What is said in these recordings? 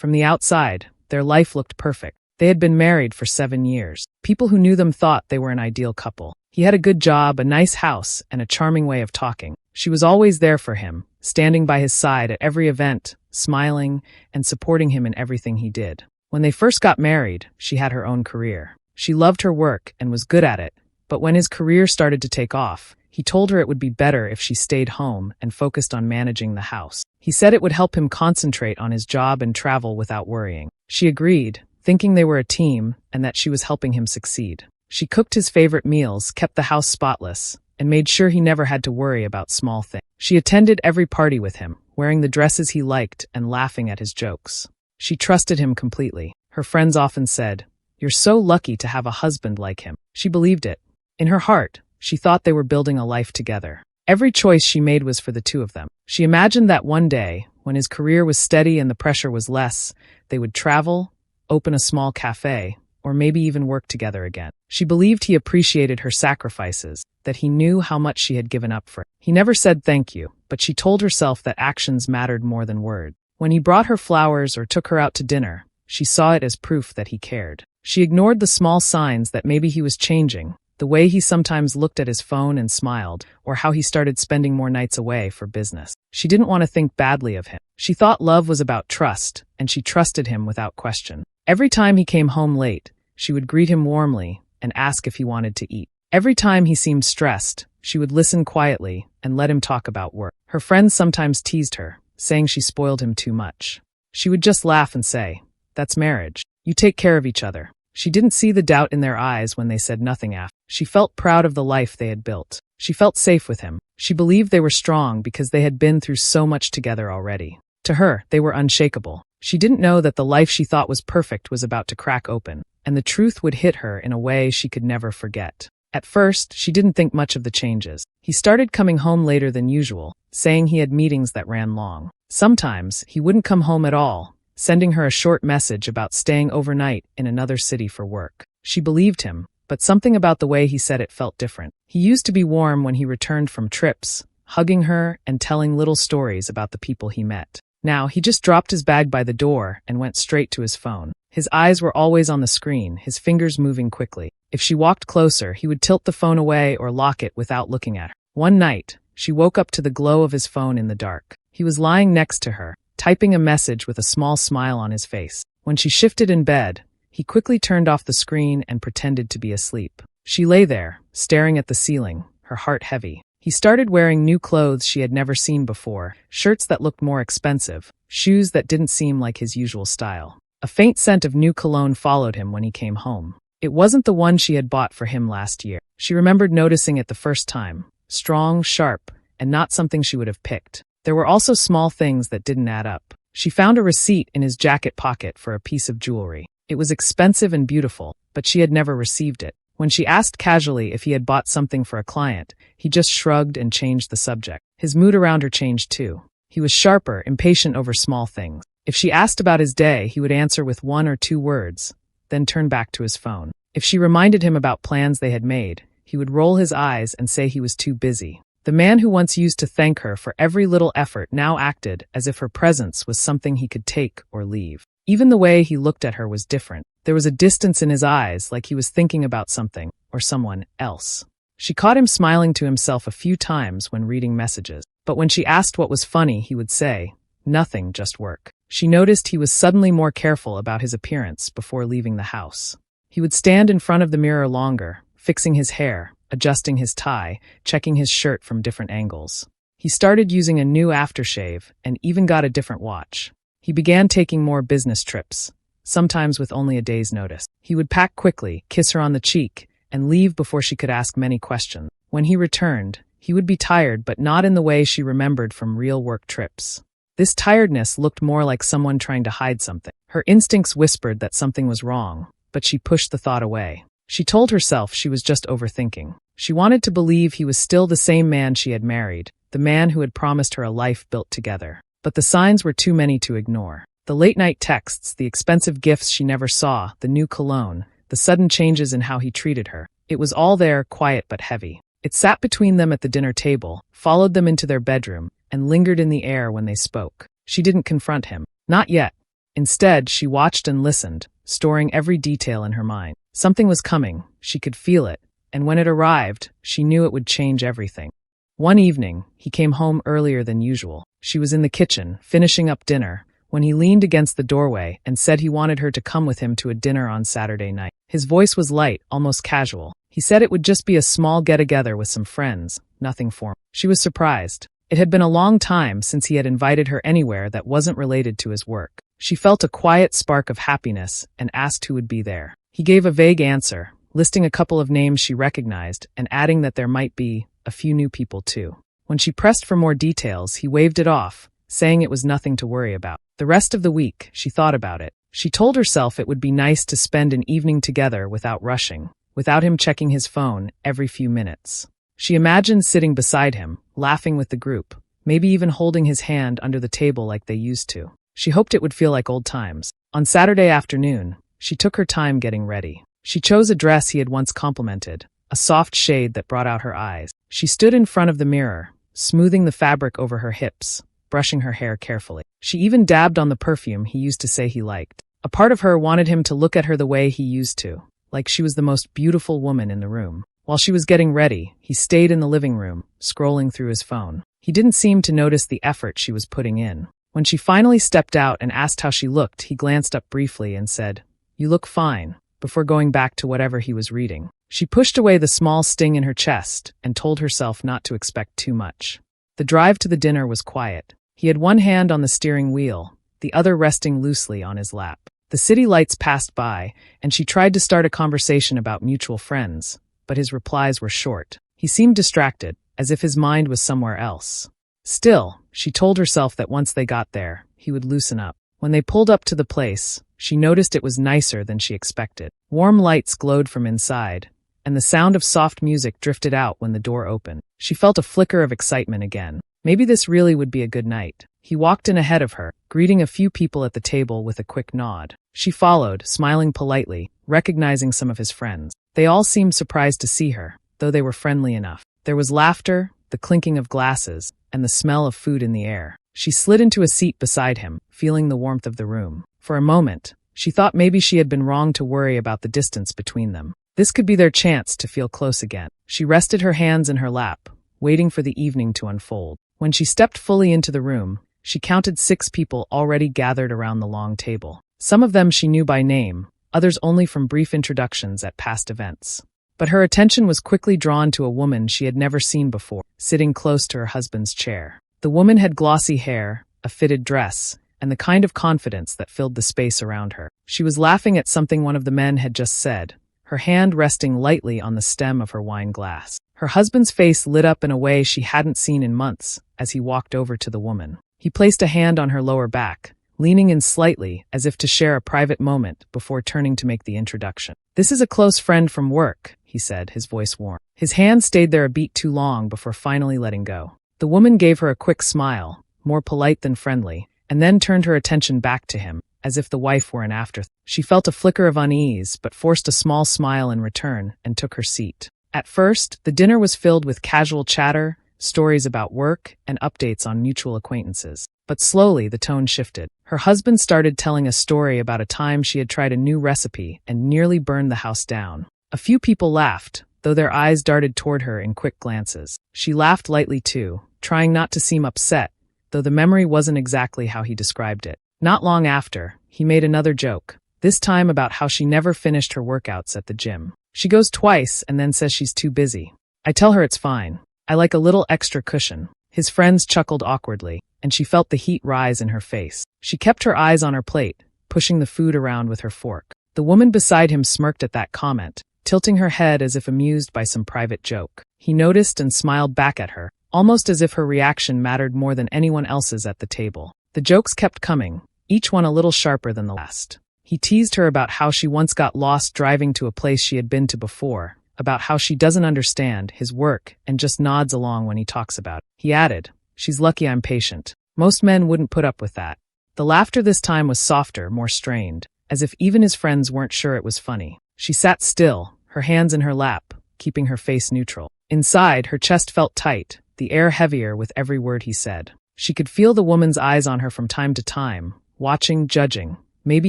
From the outside, their life looked perfect. They had been married for 7 years. People who knew them thought they were an ideal couple. He had a good job, a nice house, and a charming way of talking. She was always there for him, standing by his side at every event, smiling, and supporting him in everything he did. When they first got married, she had her own career. She loved her work and was good at it, but when his career started to take off, he told her it would be better if she stayed home and focused on managing the house. He said it would help him concentrate on his job and travel without worrying. She agreed, thinking they were a team and that she was helping him succeed. She cooked his favorite meals, kept the house spotless, and made sure he never had to worry about small things. She attended every party with him, wearing the dresses he liked and laughing at his jokes. She trusted him completely. Her friends often said, "You're so lucky to have a husband like him." She believed it. In her heart, she thought they were building a life together. Every choice she made was for the two of them. She imagined that one day, when his career was steady and the pressure was less, they would travel, open a small cafe, or maybe even work together again. She believed he appreciated her sacrifices, that he knew how much she had given up for it. He never said thank you, but she told herself that actions mattered more than words. When he brought her flowers or took her out to dinner, she saw it as proof that he cared. She ignored the small signs that maybe he was changing, the way he sometimes looked at his phone and smiled, or how he started spending more nights away for business. She didn't want to think badly of him. She thought love was about trust, and she trusted him without question. Every time he came home late, she would greet him warmly and ask if he wanted to eat. Every time he seemed stressed, she would listen quietly and let him talk about work. Her friends sometimes teased her, saying she spoiled him too much. She would just laugh and say, "That's marriage. You take care of each other." She didn't see the doubt in their eyes when they said nothing after. She felt proud of the life they had built. She felt safe with him. She believed they were strong because they had been through so much together already. To her, they were unshakable. She didn't know that the life she thought was perfect was about to crack open, and the truth would hit her in a way she could never forget. At first, she didn't think much of the changes. He started coming home later than usual, saying he had meetings that ran long. Sometimes, he wouldn't come home at all, sending her a short message about staying overnight in another city for work. She believed him, but something about the way he said it felt different. He used to be warm when he returned from trips, hugging her and telling little stories about the people he met. Now, he just dropped his bag by the door and went straight to his phone. His eyes were always on the screen, his fingers moving quickly. If she walked closer, he would tilt the phone away or lock it without looking at her. One night, she woke up to the glow of his phone in the dark. He was lying next to her, typing a message with a small smile on his face. When she shifted in bed, he quickly turned off the screen and pretended to be asleep. She lay there, staring at the ceiling, her heart heavy. He started wearing new clothes she had never seen before, shirts that looked more expensive, shoes that didn't seem like his usual style. A faint scent of new cologne followed him when he came home. It wasn't the one she had bought for him last year. She remembered noticing it the first time. Strong, sharp, and not something she would have picked. There were also small things that didn't add up. She found a receipt in his jacket pocket for a piece of jewelry. It was expensive and beautiful, but she had never received it. When she asked casually if he had bought something for a client, he just shrugged and changed the subject. His mood around her changed too. He was sharper, impatient over small things. If she asked about his day, he would answer with 1 or 2 words, then turn back to his phone. If she reminded him about plans they had made, he would roll his eyes and say he was too busy. The man who once used to thank her for every little effort now acted as if her presence was something he could take or leave. Even the way he looked at her was different. There was a distance in his eyes, like he was thinking about something or someone else. She caught him smiling to himself a few times when reading messages, but when she asked what was funny, he would say, "Nothing, just work." She noticed he was suddenly more careful about his appearance before leaving the house. He would stand in front of the mirror longer, fixing his hair, adjusting his tie, checking his shirt from different angles. He started using a new aftershave and even got a different watch. He began taking more business trips, sometimes with only a day's notice. He would pack quickly, kiss her on the cheek, and leave before she could ask many questions. When he returned, he would be tired, but not in the way she remembered from real work trips. This tiredness looked more like someone trying to hide something. Her instincts whispered that something was wrong, but she pushed the thought away. She told herself she was just overthinking. She wanted to believe he was still the same man she had married, the man who had promised her a life built together. But the signs were too many to ignore. The late-night texts, the expensive gifts she never saw, the new cologne, the sudden changes in how he treated her. It was all there, quiet but heavy. It sat between them at the dinner table, followed them into their bedroom, and lingered in the air when they spoke. She didn't confront him. Not yet. Instead, she watched and listened, storing every detail in her mind. Something was coming, she could feel it, and when it arrived, she knew it would change everything. One evening, he came home earlier than usual. She was in the kitchen, finishing up dinner, when he leaned against the doorway and said he wanted her to come with him to a dinner on Saturday night. His voice was light, almost casual. He said it would just be a small get-together with some friends, nothing formal. She was surprised. It had been a long time since he had invited her anywhere that wasn't related to his work. She felt a quiet spark of happiness and asked who would be there. He gave a vague answer, listing a couple of names she recognized and adding that there might be a few new people too. When she pressed for more details, he waved it off, saying it was nothing to worry about. The rest of the week, she thought about it. She told herself it would be nice to spend an evening together without rushing, without him checking his phone every few minutes. She imagined sitting beside him, laughing with the group, maybe even holding his hand under the table like they used to. She hoped it would feel like old times. On Saturday afternoon, she took her time getting ready. She chose a dress he had once complimented, a soft shade that brought out her eyes. She stood in front of the mirror, smoothing the fabric over her hips, brushing her hair carefully. She even dabbed on the perfume he used to say he liked. A part of her wanted him to look at her the way he used to, like she was the most beautiful woman in the room. While she was getting ready, he stayed in the living room, scrolling through his phone. He didn't seem to notice the effort she was putting in. When she finally stepped out and asked how she looked, he glanced up briefly and said, "You look fine," before going back to whatever he was reading. She pushed away the small sting in her chest and told herself not to expect too much. The drive to the dinner was quiet. He had one hand on the steering wheel, the other resting loosely on his lap. The city lights passed by, and she tried to start a conversation about mutual friends, but his replies were short. He seemed distracted, as if his mind was somewhere else. Still, she told herself that once they got there, he would loosen up. When they pulled up to the place, she noticed it was nicer than she expected. Warm lights glowed from inside, and the sound of soft music drifted out when the door opened. She felt a flicker of excitement again. Maybe this really would be a good night. He walked in ahead of her, greeting a few people at the table with a quick nod. She followed, smiling politely, recognizing some of his friends. They all seemed surprised to see her, though they were friendly enough. There was laughter, the clinking of glasses, and the smell of food in the air. She slid into a seat beside him, feeling the warmth of the room. For a moment, she thought maybe she had been wrong to worry about the distance between them. This could be their chance to feel close again. She rested her hands in her lap, waiting for the evening to unfold. When she stepped fully into the room, she counted 6 people already gathered around the long table. Some of them she knew by name, others only from brief introductions at past events. But her attention was quickly drawn to a woman she had never seen before, sitting close to her husband's chair. The woman had glossy hair, a fitted dress, and the kind of confidence that filled the space around her. She was laughing at something one of the men had just said, her hand resting lightly on the stem of her wine glass. Her husband's face lit up in a way she hadn't seen in months as he walked over to the woman. He placed a hand on her lower back, leaning in slightly as if to share a private moment before turning to make the introduction. "This is a close friend from work," he said, his voice warm. His hand stayed there a beat too long before finally letting go. The woman gave her a quick smile, more polite than friendly, and then turned her attention back to him, as if the wife were an afterthought. She felt a flicker of unease, but forced a small smile in return and took her seat. At first, the dinner was filled with casual chatter, stories about work, and updates on mutual acquaintances. But slowly the tone shifted. Her husband started telling a story about a time she had tried a new recipe and nearly burned the house down. A few people laughed, though their eyes darted toward her in quick glances. She laughed lightly too, trying not to seem upset, though the memory wasn't exactly how he described it. Not long after, he made another joke, this time about how she never finished her workouts at the gym. She goes twice and then says she's too busy. I tell her it's fine. I like a little extra cushion. His friends chuckled awkwardly, and she felt the heat rise in her face. She kept her eyes on her plate, pushing the food around with her fork. The woman beside him smirked at that comment, tilting her head as if amused by some private joke. He noticed and smiled back at her, almost as if her reaction mattered more than anyone else's at the table. The jokes kept coming, each one a little sharper than the last. He teased her about how she once got lost driving to a place she had been to before, about how she doesn't understand his work and just nods along when he talks about it. He added, "She's lucky I'm patient. Most men wouldn't put up with that." The laughter this time was softer, more strained, as if even his friends weren't sure it was funny. She sat still, her hands in her lap, keeping her face neutral. Inside, her chest felt tight, the air heavier with every word he said. She could feel the woman's eyes on her from time to time, watching, judging, maybe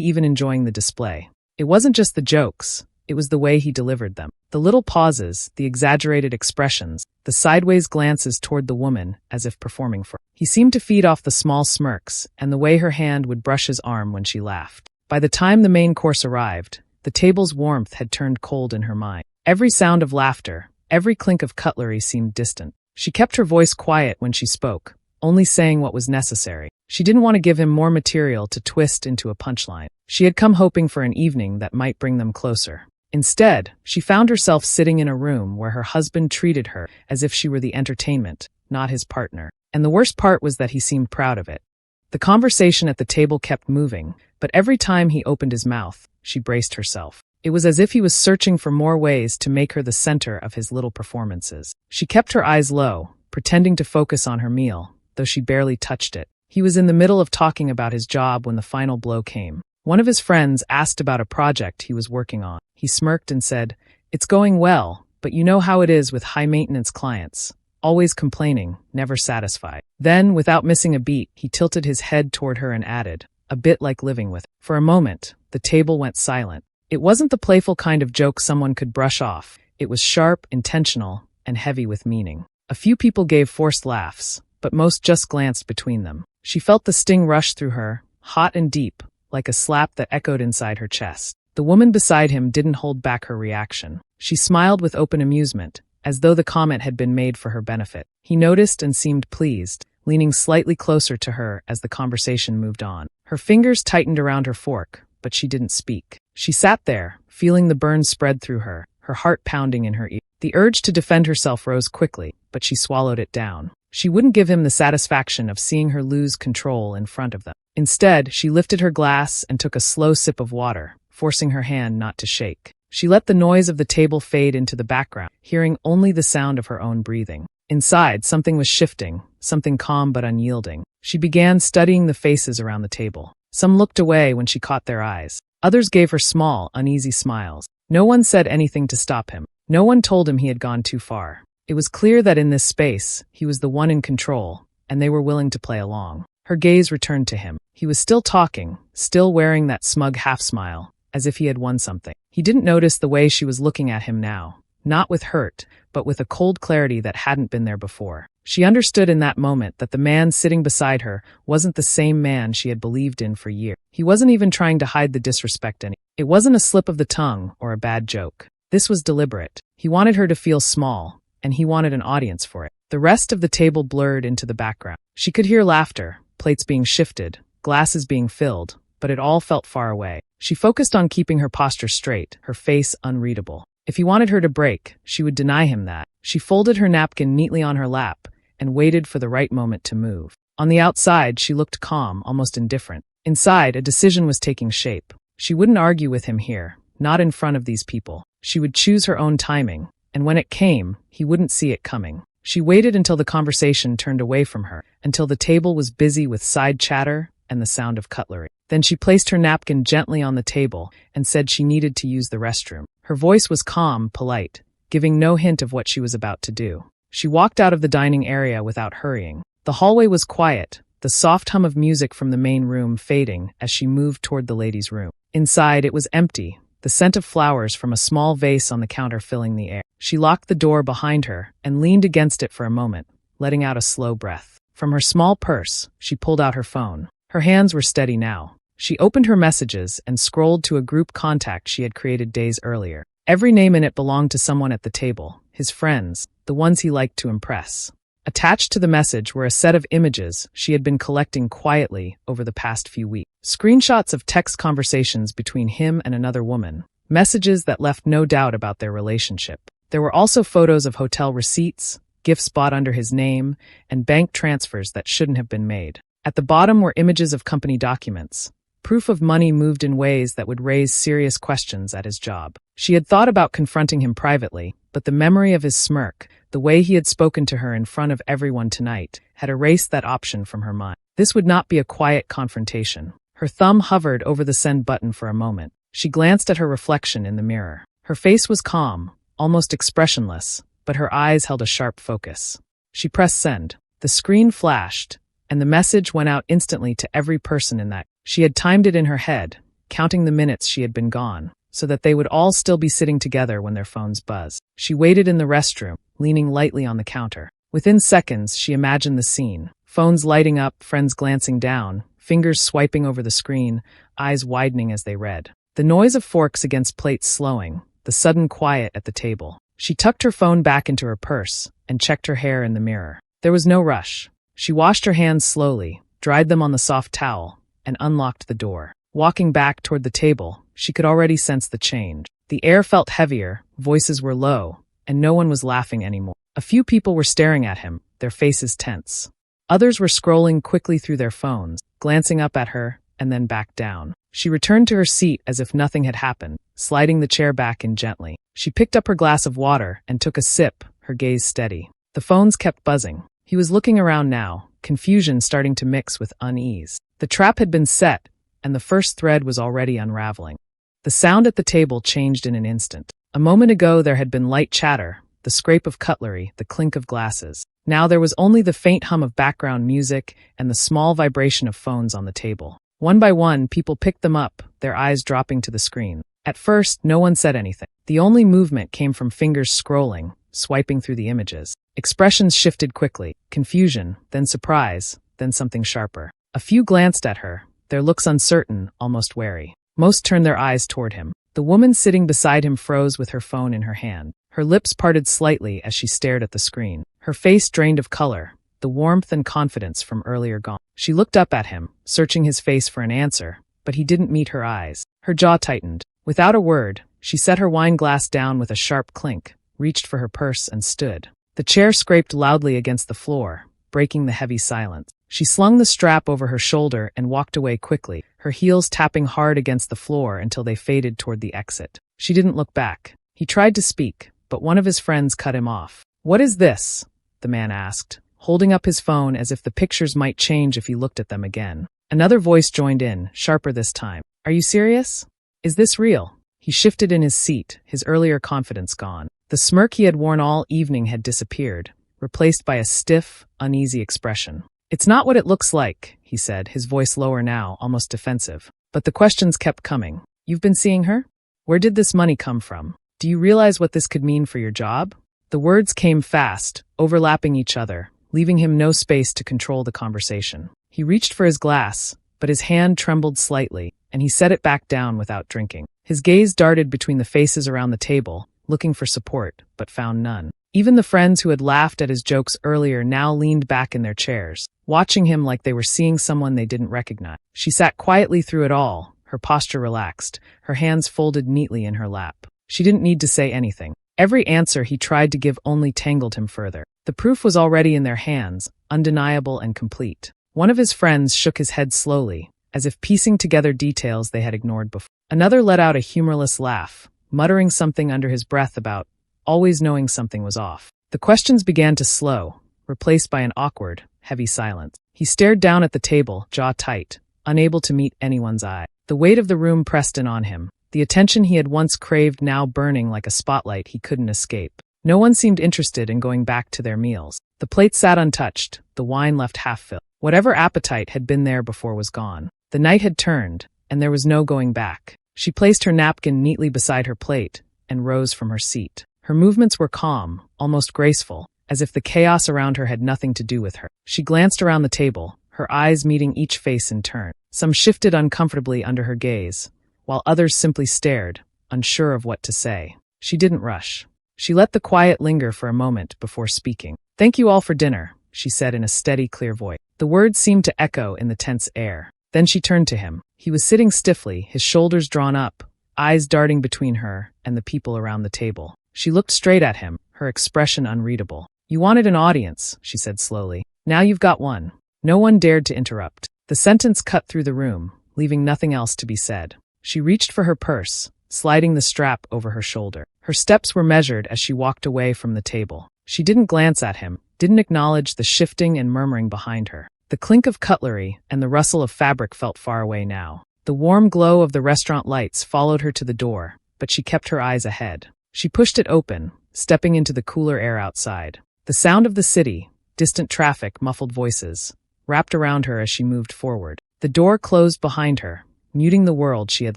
even enjoying the display. It wasn't just the jokes, it was the way he delivered them. The little pauses, the exaggerated expressions, the sideways glances toward the woman as if performing for her. He seemed to feed off the small smirks and the way her hand would brush his arm when she laughed. By the time the main course arrived, the table's warmth had turned cold in her mind. Every sound of laughter, every clink of cutlery seemed distant. She kept her voice quiet when she spoke, only saying what was necessary. She didn't want to give him more material to twist into a punchline. She had come hoping for an evening that might bring them closer. Instead, she found herself sitting in a room where her husband treated her as if she were the entertainment, not his partner. And the worst part was that he seemed proud of it. The conversation at the table kept moving, but every time he opened his mouth, she braced herself. It was as if he was searching for more ways to make her the center of his little performances. She kept her eyes low, pretending to focus on her meal, though she barely touched it. He was in the middle of talking about his job when the final blow came. One of his friends asked about a project he was working on. He smirked and said, "It's going well, but you know how it is with high-maintenance clients. Always complaining, never satisfied." Then, without missing a beat, he tilted his head toward her and added, "A bit like living with." For a moment, the table went silent. It wasn't the playful kind of joke someone could brush off. It was sharp, intentional, and heavy with meaning. A few people gave forced laughs, but most just glanced between them. She felt the sting rush through her, hot and deep, like a slap that echoed inside her chest. The woman beside him didn't hold back her reaction. She smiled with open amusement, as though the comment had been made for her benefit. He noticed and seemed pleased, leaning slightly closer to her as the conversation moved on. Her fingers tightened around her fork, but she didn't speak. She sat there, feeling the burn spread through her, her heart pounding in her ear. The urge to defend herself rose quickly, but she swallowed it down. She wouldn't give him the satisfaction of seeing her lose control in front of them. Instead, she lifted her glass and took a slow sip of water, forcing her hand not to shake. She let the noise of the table fade into the background, hearing only the sound of her own breathing. Inside, something was shifting, something calm but unyielding. She began studying the faces around the table. Some looked away when she caught their eyes. Others gave her small, uneasy smiles. No one said anything to stop him. No one told him he had gone too far. It was clear that in this space, he was the one in control, and they were willing to play along. Her gaze returned to him. He was still talking, still wearing that smug half-smile, as if he had won something. He didn't notice the way she was looking at him now, not with hurt, but with a cold clarity that hadn't been there before. She understood in that moment that the man sitting beside her wasn't the same man she had believed in for years. He wasn't even trying to hide the disrespect anymore. It wasn't a slip of the tongue or a bad joke. This was deliberate. He wanted her to feel small, and he wanted an audience for it. The rest of the table blurred into the background. She could hear laughter, plates being shifted, glasses being filled, but it all felt far away. She focused on keeping her posture straight, her face unreadable. If he wanted her to break, she would deny him that. She folded her napkin neatly on her lap and waited for the right moment to move. On the outside, she looked calm, almost indifferent. Inside, a decision was taking shape. She wouldn't argue with him here, not in front of these people. She would choose her own timing, and when it came, he wouldn't see it coming. She waited until the conversation turned away from her, until the table was busy with side chatter and the sound of cutlery. Then she placed her napkin gently on the table and said she needed to use the restroom. Her voice was calm, polite, giving no hint of what she was about to do. She walked out of the dining area without hurrying. The hallway was quiet, the soft hum of music from the main room fading as she moved toward the ladies' room. Inside, it was empty, the scent of flowers from a small vase on the counter filling the air. She locked the door behind her and leaned against it for a moment, letting out a slow breath. From her small purse, she pulled out her phone. Her hands were steady now. She opened her messages and scrolled to a group contact she had created days earlier. Every name in it belonged to someone at the table, his friends, the ones he liked to impress. Attached to the message were a set of images she had been collecting quietly over the past few weeks. Screenshots of text conversations between him and another woman, messages that left no doubt about their relationship. There were also photos of hotel receipts, gifts bought under his name, and bank transfers that shouldn't have been made. At the bottom were images of company documents, proof of money moved in ways that would raise serious questions at his job. She had thought about confronting him privately, but the memory of his smirk, the way he had spoken to her in front of everyone tonight, had erased that option from her mind. This would not be a quiet confrontation. Her thumb hovered over the send button for a moment. She glanced at her reflection in the mirror. Her face was calm, almost expressionless, but her eyes held a sharp focus. She pressed send. The screen flashed, and the message went out instantly to every person in that. She had timed it in her head, counting the minutes she had been gone, so that they would all still be sitting together when their phones buzzed. She waited in the restroom, leaning lightly on the counter. Within seconds, she imagined the scene. Phones lighting up, friends glancing down, fingers swiping over the screen, eyes widening as they read. The noise of forks against plates slowing, the sudden quiet at the table. She tucked her phone back into her purse and checked her hair in the mirror. There was no rush. She washed her hands slowly, dried them on the soft towel, and unlocked the door. Walking back toward the table, she could already sense the change. The air felt heavier, voices were low, and no one was laughing anymore. A few people were staring at him, their faces tense. Others were scrolling quickly through their phones, glancing up at her, and then back down. She returned to her seat as if nothing had happened, sliding the chair back in gently. She picked up her glass of water and took a sip, her gaze steady. The phones kept buzzing. He was looking around now, confusion starting to mix with unease. The trap had been set, and the first thread was already unraveling. The sound at the table changed in an instant. A moment ago there had been light chatter, the scrape of cutlery, the clink of glasses. Now there was only the faint hum of background music and the small vibration of phones on the table. One by one, people picked them up, their eyes dropping to the screen. At first, no one said anything. The only movement came from fingers scrolling, swiping through the images. Expressions shifted quickly, confusion, then surprise, then something sharper. A few glanced at her, their looks uncertain, almost wary. Most turned their eyes toward him. The woman sitting beside him froze with her phone in her hand. Her lips parted slightly as she stared at the screen. Her face drained of color, the warmth and confidence from earlier gone. She looked up at him, searching his face for an answer, but he didn't meet her eyes. Her jaw tightened. Without a word, she set her wine glass down with a sharp clink, reached for her purse and stood. The chair scraped loudly against the floor, breaking the heavy silence. She slung the strap over her shoulder and walked away quickly, her heels tapping hard against the floor until they faded toward the exit. She didn't look back. He tried to speak, but one of his friends cut him off. "What is this?" the man asked, holding up his phone as if the pictures might change if he looked at them again. Another voice joined in, sharper this time. "Are you serious? Is this real?" He shifted in his seat, his earlier confidence gone. The smirk he had worn all evening had disappeared, replaced by a stiff, uneasy expression. "It's not what it looks like," he said, his voice lower now, almost defensive. But the questions kept coming. "You've been seeing her? Where did this money come from? Do you realize what this could mean for your job?" The words came fast, overlapping each other, leaving him no space to control the conversation. He reached for his glass, but his hand trembled slightly, and he set it back down without drinking. His gaze darted between the faces around the table, looking for support, but found none. Even the friends who had laughed at his jokes earlier now leaned back in their chairs, watching him like they were seeing someone they didn't recognize. She sat quietly through it all, her posture relaxed, her hands folded neatly in her lap. She didn't need to say anything. Every answer he tried to give only tangled him further. The proof was already in their hands, undeniable and complete. One of his friends shook his head slowly, as if piecing together details they had ignored before. Another let out a humorless laugh, muttering something under his breath about always knowing something was off. The questions began to slow, replaced by an awkward, heavy silence. He stared down at the table, jaw tight, unable to meet anyone's eye. The weight of the room pressed in on him, the attention he had once craved now burning like a spotlight he couldn't escape. No one seemed interested in going back to their meals. The plate sat untouched, the wine left half-filled. Whatever appetite had been there before was gone. The night had turned, and there was no going back. She placed her napkin neatly beside her plate and rose from her seat. Her movements were calm, almost graceful, as if the chaos around her had nothing to do with her. She glanced around the table, her eyes meeting each face in turn. Some shifted uncomfortably under her gaze, while others simply stared, unsure of what to say. She didn't rush. She let the quiet linger for a moment before speaking. "Thank you all for dinner," she said in a steady, clear voice. The words seemed to echo in the tense air. Then she turned to him. He was sitting stiffly, his shoulders drawn up, eyes darting between her and the people around the table. She looked straight at him, her expression unreadable. "You wanted an audience," she said slowly. "Now you've got one." No one dared to interrupt. The sentence cut through the room, leaving nothing else to be said. She reached for her purse, sliding the strap over her shoulder. Her steps were measured as she walked away from the table. She didn't glance at him, didn't acknowledge the shifting and murmuring behind her. The clink of cutlery and the rustle of fabric felt far away now. The warm glow of the restaurant lights followed her to the door, but she kept her eyes ahead. She pushed it open, stepping into the cooler air outside. The sound of the city, distant traffic, muffled voices, wrapped around her as she moved forward. The door closed behind her, muting the world she had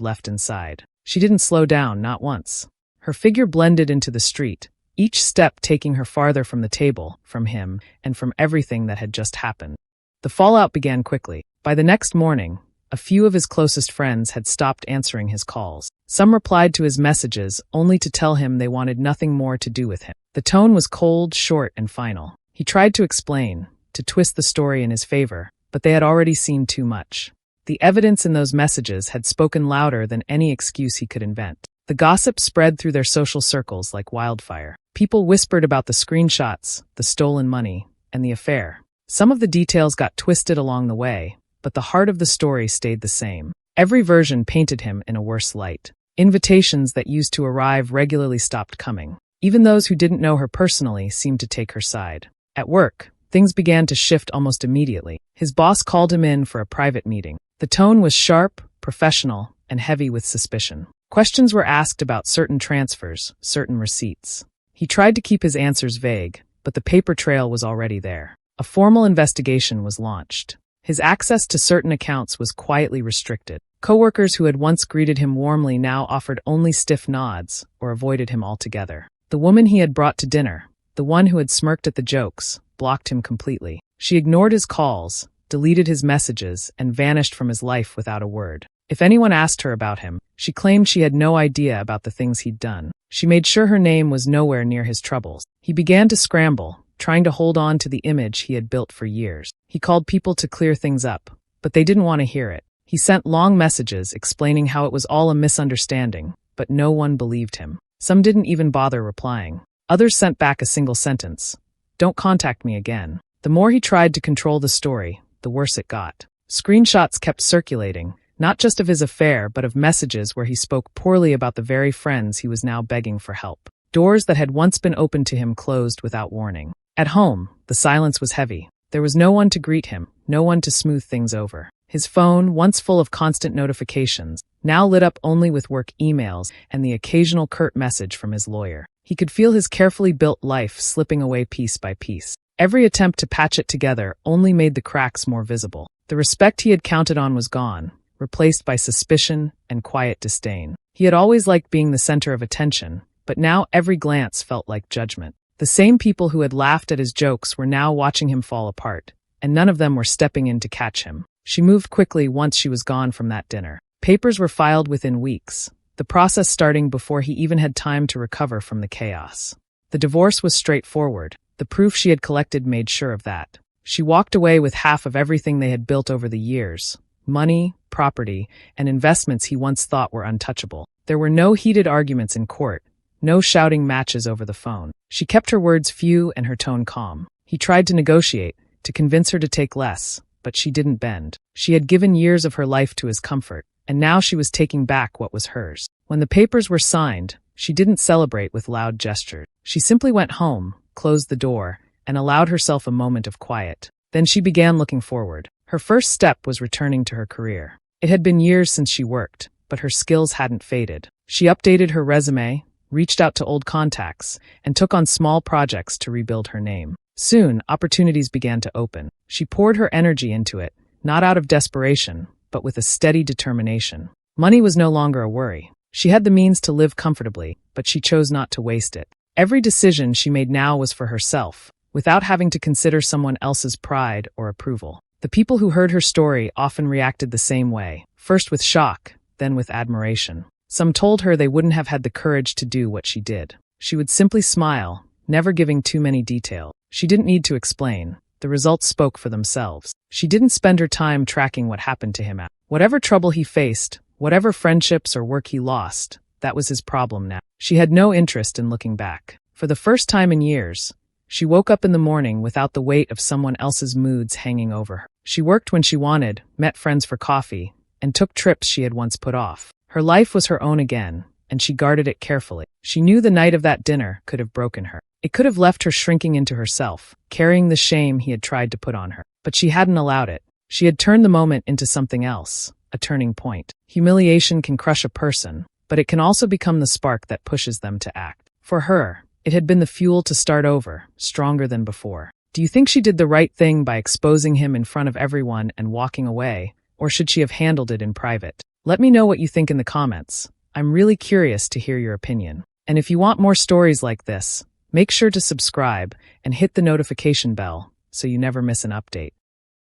left inside. She didn't slow down, not once. Her figure blended into the street, each step taking her farther from the table, from him, and from everything that had just happened. The fallout began quickly. By the next morning, a few of his closest friends had stopped answering his calls. Some replied to his messages only to tell him they wanted nothing more to do with him. The tone was cold, short, and final. He tried to explain, to twist the story in his favor, but they had already seen too much. The evidence in those messages had spoken louder than any excuse he could invent. The gossip spread through their social circles like wildfire. People whispered about the screenshots, the stolen money, and the affair. Some of the details got twisted along the way, but the heart of the story stayed the same. Every version painted him in a worse light. Invitations that used to arrive regularly stopped coming. Even those who didn't know her personally seemed to take her side. At work, things began to shift almost immediately. His boss called him in for a private meeting. The tone was sharp, professional, and heavy with suspicion. Questions were asked about certain transfers, certain receipts. He tried to keep his answers vague, but the paper trail was already there. A formal investigation was launched. His access to certain accounts was quietly restricted. Coworkers who had once greeted him warmly now offered only stiff nods or avoided him altogether. The woman he had brought to dinner, the one who had smirked at the jokes, blocked him completely. She ignored his calls, deleted his messages, and vanished from his life without a word. If anyone asked her about him, she claimed she had no idea about the things he'd done. She made sure her name was nowhere near his troubles. He began to scramble, trying to hold on to the image he had built for years. He called people to clear things up, but they didn't want to hear it. He sent long messages explaining how it was all a misunderstanding, but no one believed him. Some didn't even bother replying. Others sent back a single sentence: "Don't contact me again." The more he tried to control the story, the worse it got. Screenshots kept circulating, not just of his affair but of messages where he spoke poorly about the very friends he was now begging for help. Doors that had once been opened to him closed without warning. At home, the silence was heavy. There was no one to greet him, no one to smooth things over. His phone, once full of constant notifications, now lit up only with work emails and the occasional curt message from his lawyer. He could feel his carefully built life slipping away piece by piece. Every attempt to patch it together only made the cracks more visible. The respect he had counted on was gone, replaced by suspicion and quiet disdain. He had always liked being the center of attention, but now every glance felt like judgment. The same people who had laughed at his jokes were now watching him fall apart, and none of them were stepping in to catch him. She moved quickly once she was gone from that dinner. Papers were filed within weeks, the process starting before he even had time to recover from the chaos. The divorce was straightforward. The proof she had collected made sure of that. She walked away with half of everything they had built over the years: money, property, and investments he once thought were untouchable. There were no heated arguments in court, no shouting matches over the phone. She kept her words few and her tone calm. He tried to negotiate, to convince her to take less, but she didn't bend. She had given years of her life to his comfort, and now she was taking back what was hers. When the papers were signed, she didn't celebrate with loud gestures. She simply went home, closed the door, and allowed herself a moment of quiet. Then she began looking forward. Her first step was returning to her career. It had been years since she worked, but her skills hadn't faded. She updated her resume, reached out to old contacts, and took on small projects to rebuild her name. Soon, opportunities began to open. She poured her energy into it, not out of desperation, but with a steady determination. Money was no longer a worry. She had the means to live comfortably, but she chose not to waste it. Every decision she made now was for herself, without having to consider someone else's pride or approval. The people who heard her story often reacted the same way, first with shock, then with admiration. Some told her they wouldn't have had the courage to do what she did. She would simply smile, never giving too many details. She didn't need to explain. The results spoke for themselves. She didn't spend her time tracking what happened to him. Whatever trouble he faced, whatever friendships or work he lost, that was his problem now. She had no interest in looking back. For the first time in years, she woke up in the morning without the weight of someone else's moods hanging over her. She worked when she wanted, met friends for coffee, and took trips she had once put off. Her life was her own again, and she guarded it carefully. She knew the night of that dinner could have broken her. It could have left her shrinking into herself, carrying the shame he had tried to put on her. But she hadn't allowed it. She had turned the moment into something else, a turning point. Humiliation can crush a person, but it can also become the spark that pushes them to act. For her, it had been the fuel to start over, stronger than before. Do you think she did the right thing by exposing him in front of everyone and walking away, or should she have handled it in private? Let me know what you think in the comments. I'm really curious to hear your opinion. And if you want more stories like this, make sure to subscribe and hit the notification bell so you never miss an update.